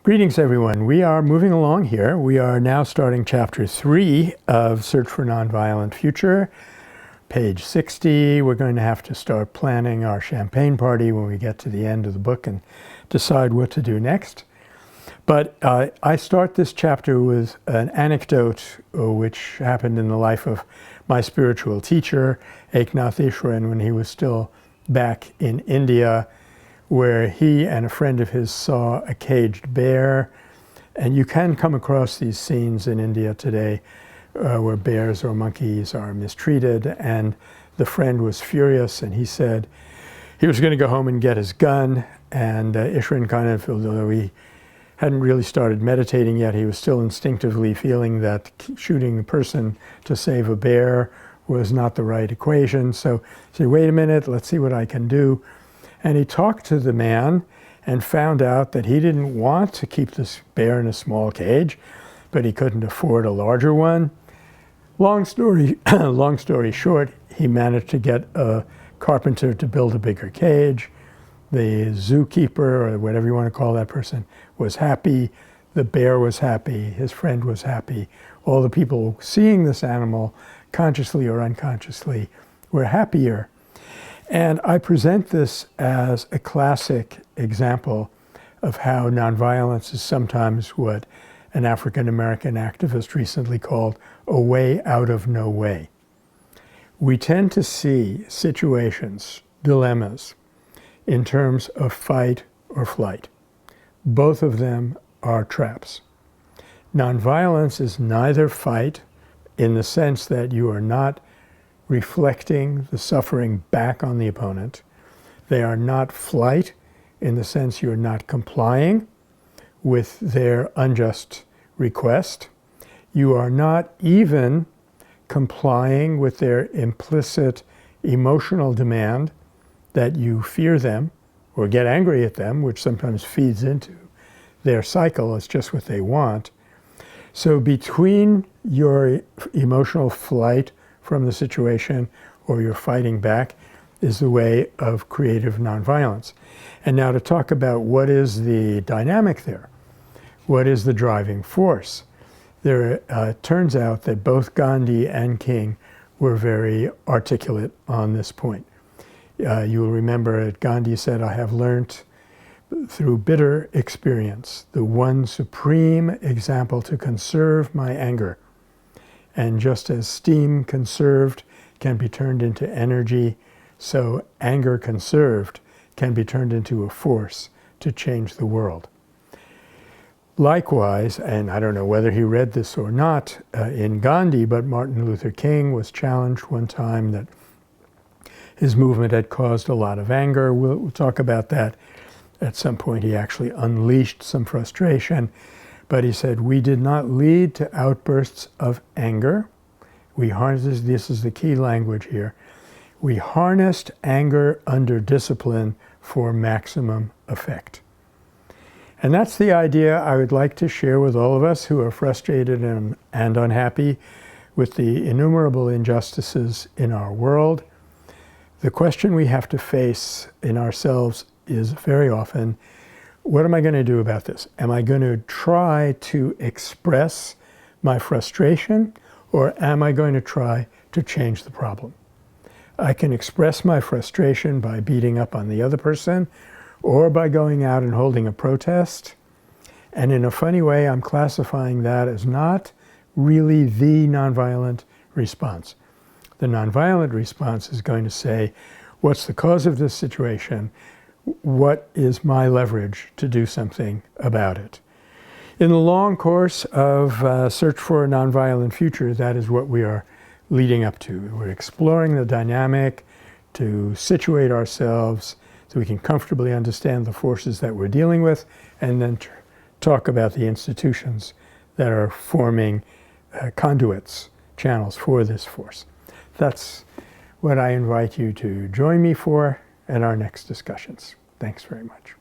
Greetings, everyone. We are moving along here. We are now starting Chapter 3 of Search for Nonviolent Future, page 60. We're going to have to start planning our champagne party when we get to the end of the book and decide what to do next. But I start this chapter with an anecdote which happened in the life of my spiritual teacher, Eknath Easwaran, when he was still back in India, where he and a friend of his saw a caged bear. And you can come across these scenes in India today where bears or monkeys are mistreated. And the friend was furious, and he said he was going to go home and get his gun. And Easwaran kind of, although he hadn't really started meditating yet, he was still instinctively feeling that shooting a person to save a bear was not the right equation. So he said, wait a minute, let's see what I can do. And he talked to the man and found out that he didn't want to keep this bear in a small cage, but he couldn't afford a larger one. Long story short, he managed to get a carpenter to build a bigger cage. The zookeeper, or whatever you want to call that person, was happy. The bear was happy. His friend was happy. All the people seeing this animal, consciously or unconsciously, were happier. And I present this as a classic example of how nonviolence is sometimes what an African-American activist recently called a way out of no way. We tend to see situations, dilemmas, in terms of fight or flight. Both of them are traps. Nonviolence is neither fight, in the sense that you are not reflecting the suffering back on the opponent. They are not flight, in the sense you're not complying with their unjust request. You are not even complying with their implicit emotional demand that you fear them or get angry at them, which sometimes feeds into their cycle. It's just what they want. So between your emotional flight from the situation or your fighting back is the way of creative nonviolence. And now to talk about what is the dynamic there, what is the driving force? There turns out that both Gandhi and King were very articulate on this point. You will remember that Gandhi said, I have learnt through bitter experience the one supreme example to conserve my anger. And just as steam conserved can be turned into energy, so anger conserved can be turned into a force to change the world. Likewise, and I don't know whether he read this or not in Gandhi, but Martin Luther King was challenged one time that his movement had caused a lot of anger. We'll talk about that. At some point, he actually unleashed some frustration. But he said, we did not lead to outbursts of anger. We harnessed, this is the key language here, we harnessed anger under discipline for maximum effect. And that's the idea I would like to share with all of us who are frustrated and unhappy with the innumerable injustices in our world. The question we have to face in ourselves is very often, what am I going to do about this? Am I going to try to express my frustration, or am I going to try to change the problem? I can express my frustration by beating up on the other person, or by going out and holding a protest. And in a funny way, I'm classifying that as not really the nonviolent response. The nonviolent response is going to say, what's the cause of this situation? What is my leverage to do something about it? In the long course of Search for a Nonviolent Future, that is what we are leading up to. We're exploring the dynamic to situate ourselves so we can comfortably understand the forces that we're dealing with, and then talk about the institutions that are forming conduits, channels for this force. That's what I invite you to join me for at our next discussions. Thanks very much.